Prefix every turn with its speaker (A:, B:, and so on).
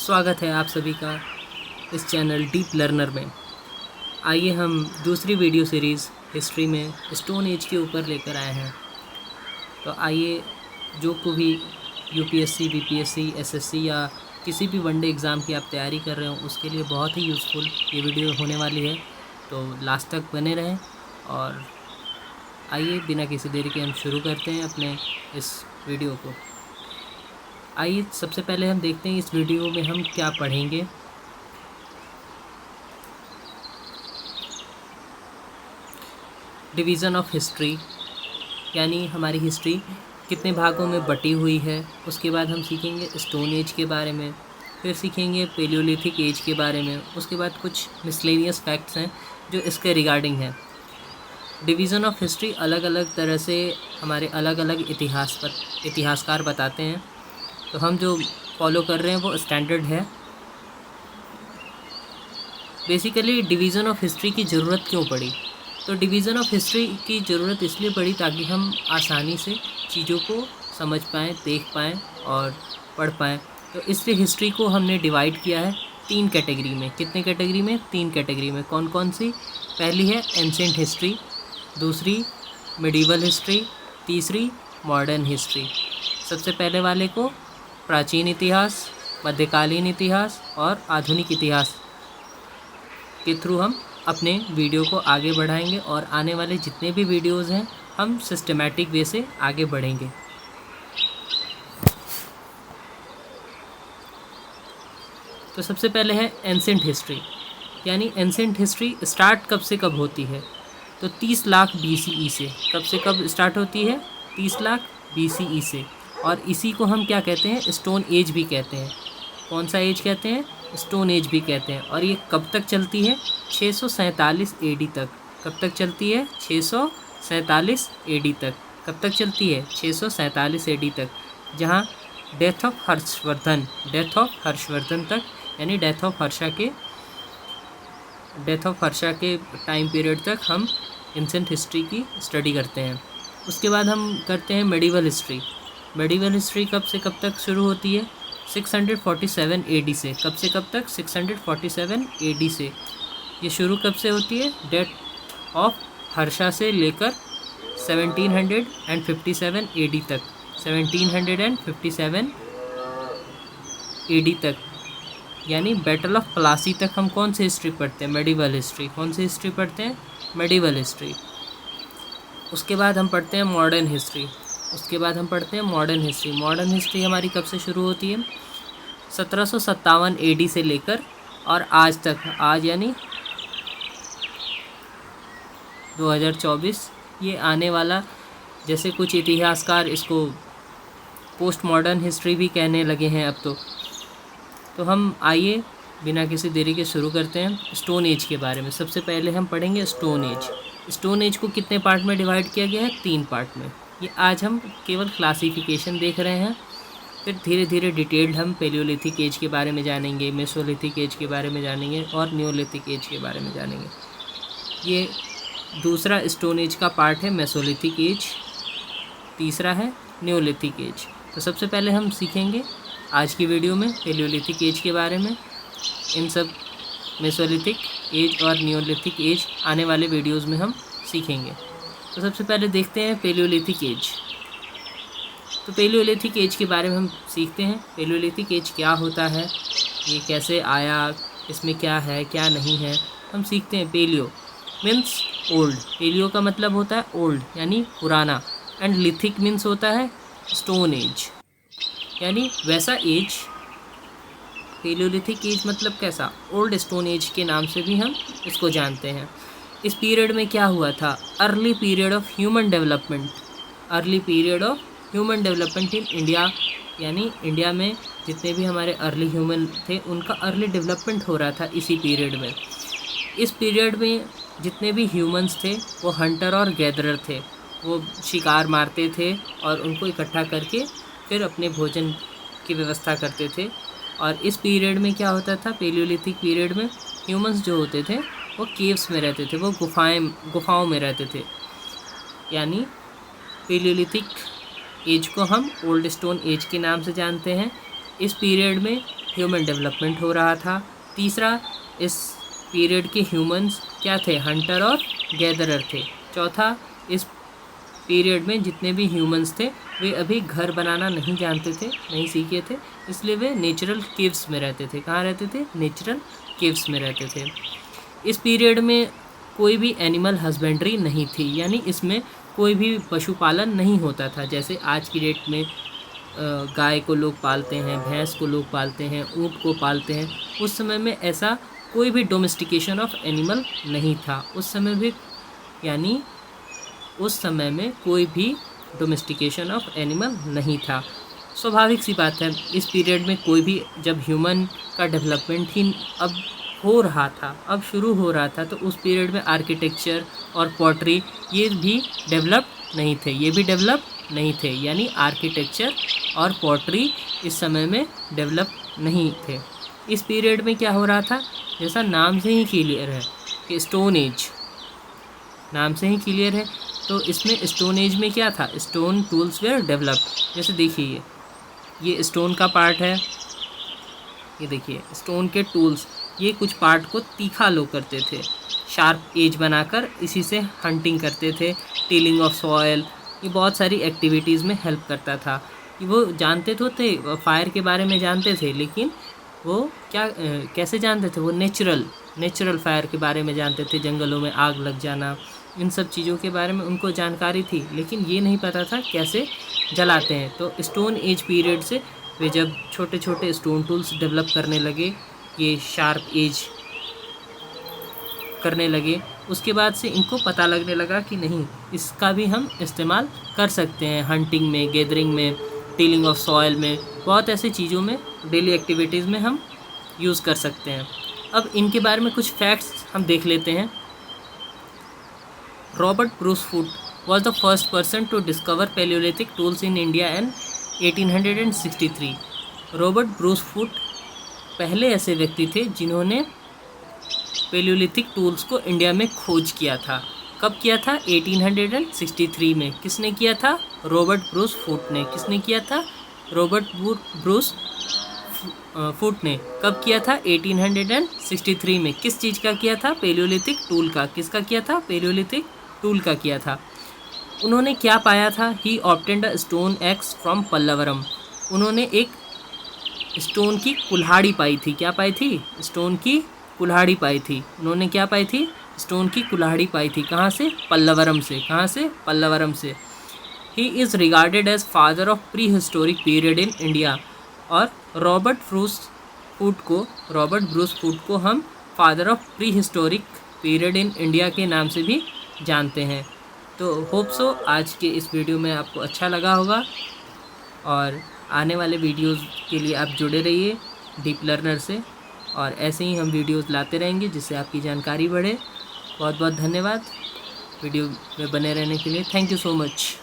A: स्वागत है आप सभी का इस चैनल डीप लर्नर में। आइए हम दूसरी वीडियो सीरीज़ हिस्ट्री में स्टोन एज के ऊपर लेकर आए हैं। तो आइए जो को भी यूपीएससी, बीपीएससी, एसएससी या किसी भी वनडे एग्ज़ाम की आप तैयारी कर रहे हो उसके लिए बहुत ही यूज़फुल ये वीडियो होने वाली है। तो लास्ट तक बने रहें और आइए बिना किसी देरी के हम शुरू करते हैं अपने इस वीडियो को। आइए सबसे पहले हम देखते हैं इस वीडियो में हम क्या पढ़ेंगे। डिवीज़न ऑफ हिस्ट्री, यानी हमारी हिस्ट्री कितने भागों में बटी हुई है। उसके बाद हम सीखेंगे स्टोन एज के बारे में, फिर सीखेंगे पेलियोलिथिक एज के बारे में। उसके बाद कुछ मिसलेनियस फैक्ट्स हैं जो इसके रिगार्डिंग हैं। डिवीज़न ऑफ हिस्ट्री अलग अलग तरह से हमारे अलग अलग इतिहासकार बताते हैं। तो हम जो फॉलो कर रहे हैं वो स्टैंडर्ड है। बेसिकली डिवीज़न ऑफ हिस्ट्री की ज़रूरत क्यों पड़ी? तो डिवीज़न ऑफ हिस्ट्री की ज़रूरत इसलिए पड़ी ताकि हम आसानी से चीज़ों को समझ पाएँ, देख पाएँ और पढ़ पाएँ। तो इसलिए हिस्ट्री को हमने डिवाइड किया है 3 कैटेगरी में। कितने कैटेगरी में? 3 कैटेगरी में। कौन कौन सी? पहली है एंशिएंट हिस्ट्री, दूसरी मिडीवल हिस्ट्री, तीसरी मॉडर्न हिस्ट्री। सबसे पहले वाले को प्राचीन इतिहास, मध्यकालीन इतिहास और आधुनिक इतिहास के थ्रू हम अपने वीडियो को आगे बढ़ाएंगे और आने वाले जितने भी वीडियोज़ हैं हम सिस्टमैटिक वे से आगे बढ़ेंगे। तो सबसे पहले है एंशिएंट हिस्ट्री, यानी एंशिएंट हिस्ट्री स्टार्ट कब से कब होती है? तो 30 लाख BCE से। कब से कब स्टार्ट होती है? 30 लाख BCE से। और इसी को हम क्या कहते हैं? स्टोन एज भी कहते हैं। कौन सा एज कहते हैं? स्टोन एज भी कहते हैं। और ये कब तक चलती है? 647 AD तक। कब तक चलती है? 647 AD तक। कब तक चलती है? 647 AD तक, जहाँ डेथ ऑफ हर्षवर्धन तक, यानी डेथ ऑफ हर्षा के टाइम पीरियड तक हम एंशिएंट हिस्ट्री की स्टडी करते हैं। उसके बाद हम करते हैं मेडिवल हिस्ट्री। मेडिवल हिस्ट्री कब से कब तक शुरू होती है? 647 AD से। कब से कब तक? 647 AD से। ये शुरू कब से होती है? डेथ ऑफ हर्षा से लेकर 1757 AD तक। 1757 AD तक, यानी बैटल ऑफ प्लासी तक हम कौन सी हिस्ट्री पढ़ते हैं? Medieval history. कौन सी हिस्ट्री पढ़ते हैं? Medieval history. उसके बाद हम पढ़ते हैं मॉडर्न हिस्ट्री। मॉडर्न हिस्ट्री हमारी कब से शुरू होती है? 1757 AD से लेकर और आज तक, आज यानी 2024। ये आने वाला, जैसे कुछ इतिहासकार इसको पोस्ट मॉडर्न हिस्ट्री भी कहने लगे हैं अब तो हम आइए बिना किसी देरी के शुरू करते हैं स्टोन एज के बारे में। सबसे पहले हम पढ़ेंगे स्टोन एज। स्टोन एज को कितने पार्ट में डिवाइड किया गया है? 3 पार्ट में। ये आज हम केवल क्लासिफिकेशन देख रहे हैं, फिर धीरे धीरे डिटेल्ड हम पेलियोलिथिक एज के बारे में जानेंगे, मेसोलिथिक एज के बारे में जानेंगे और नियोलिथिक एज के बारे में जानेंगे। ये दूसरा स्टोन एज का पार्ट है मेसोलिथिक एज, तीसरा है नियोलिथिक एज। तो सबसे पहले हम सीखेंगे आज की वीडियो में पेलियोलिथिक एज के बारे में। इन सब मेसोलिथिक एज और नियोलिथिक एज आने वाले वीडियोस में हम सीखेंगे। तो सबसे पहले देखते हैं पेलियोलिथिक एज। तो पेलियोलिथिक एज के बारे में हम सीखते हैं। पेलियोलिथिक एज क्या होता है, ये कैसे आया, इसमें क्या है क्या नहीं है, हम सीखते हैं। Paleo means old. पेलियो का मतलब होता है ओल्ड, यानी पुराना। एंड लिथिक मीन्स होता है स्टोन एज, यानी वैसा एज। पेलियोलिथिक एज मतलब कैसा? ओल्ड स्टोन एज के नाम से भी हम इसको जानते हैं। इस पीरियड में क्या हुआ था? Early period of human development in India, यानी इंडिया में जितने भी हमारे अर्ली ह्यूमन थे उनका अर्ली डेवलपमेंट हो रहा था इसी पीरियड में। इस पीरियड में जितने भी ह्यूमंस थे वो हंटर और गैदरर थे। वो शिकार मारते थे और उनको इकट्ठा करके फिर अपने भोजन की व्यवस्था करते थे। और इस पीरियड में क्या होता था? पेलियोलिथिक पीरियड में ह्यूमंस जो होते थे वो केव्स में रहते थे, वो गुफाओं में रहते थे। यानी पेलियोलिथिक एज को हम ओल्ड स्टोन एज के नाम से जानते हैं। इस पीरियड में ह्यूमन डेवलपमेंट हो रहा था। तीसरा, इस पीरियड के ह्यूमंस क्या थे, हंटर और गैदरर थे। चौथा, इस पीरियड में जितने भी ह्यूमंस थे वे अभी घर बनाना नहीं जानते थे, नहीं सीखे थे, इसलिए वे नेचुरल केव्स में रहते थे। कहाँ रहते थे, नेचुरल केव्स में रहते थे। इस पीरियड में कोई भी एनिमल हस्बेंड्री नहीं थी, यानी इसमें कोई भी पशुपालन नहीं होता था। जैसे आज की डेट में गाय को लोग पालते हैं, भैंस को लोग पालते हैं, ऊँट को पालते हैं। उस समय में ऐसा कोई भी डोमेस्टिकेशन ऑफ एनिमल नहीं था उस समय भी, यानी उस समय में कोई भी डोमेस्टिकेशन ऑफ एनिमल नहीं था। स्वाभाविक सी बात है, इस पीरियड में कोई भी, जब ह्यूमन का डेवलपमेंट ही अब हो रहा था, अब शुरू हो रहा था, तो उस पीरियड में आर्किटेक्चर और पॉटरी ये भी डेवलप नहीं थे, ये भी डेवलप नहीं थे। यानी आर्किटेक्चर और पॉटरी इस समय में डेवलप नहीं थे। इस पीरियड में क्या हो रहा था, जैसा नाम से ही क्लियर है कि स्टोन एज, नाम से ही क्लियर है। तो इसमें स्टोन एज में क्या था, स्टोन टूल्स वेयर डेवलप्ड। जैसे देखिए ये स्टोन का पार्ट है, ये देखिए स्टोन के टूल्स, ये कुछ पार्ट को तीखा लोग करते थे, शार्प एज बनाकर इसी से हंटिंग करते थे, टीलिंग ऑफ सॉयल, ये बहुत सारी एक्टिविटीज़ में हेल्प करता था। वो जानते तो थे, फायर के बारे में जानते थे, लेकिन वो क्या कैसे जानते थे, वो नेचुरल फायर के बारे में जानते थे, जंगलों में आग लग जाना, इन सब चीज़ों के बारे में उनको जानकारी थी, लेकिन ये नहीं पता था कैसे जलाते हैं। तो स्टोन एज पीरियड से वे जब छोटे छोटे स्टोन टूल्स डेवलप करने लगे, ये शार्प एज करने लगे, उसके बाद से इनको पता लगने लगा कि नहीं, इसका भी हम इस्तेमाल कर सकते हैं हंटिंग में, गैदरिंग में, टीलिंग ऑफ सॉयल में, बहुत ऐसी चीज़ों में, डेली एक्टिविटीज़ में हम यूज़ कर सकते हैं। अब इनके बारे में कुछ फैक्ट्स हम देख लेते हैं। Robert Bruce foot was the first person to discover Paleolithic tools in India in 1863. Robert Bruce फूट पहले ऐसे व्यक्ति थे जिन्होंने पेलियोलिथिक टूल्स को इंडिया में खोज किया था। कब किया था, 1863 में। किसने किया था, रॉबर्ट ब्रूस फूट ने। किसने किया था, रॉबर्ट ब्रूस फूट ने। कब किया था, 1863 में। किस चीज़ का किया था, पेलियोलिथिक टूल का। किसका किया था, पेलियोलिथिक टूल का किया था। उन्होंने क्या पाया था, he obtained a stone axe from Pallavaram. उन्होंने एक स्टोन की कुल्हाड़ी पाई थी। क्या पाई थी, स्टोन की कुल्हाड़ी पाई थी। उन्होंने क्या पाई थी, स्टोन की कुल्हाड़ी पाई थी। कहाँ से, पल्लवरम से। कहाँ से, पल्लवरम से। He is regarded as father of prehistoric period in India. और रॉबर्ट ब्रूस फूट को हम father of prehistoric period in India के नाम से भी जानते हैं। तो होप सो आज के इस वीडियो में आपको अच्छा लगा होगा, और आने वाले वीडियोस के लिए आप जुड़े रहिए डीप लर्नर से, और ऐसे ही हम वीडियोस लाते रहेंगे जिससे आपकी जानकारी बढ़े। बहुत बहुत धन्यवाद वीडियो में बने रहने के लिए। Thank you so much.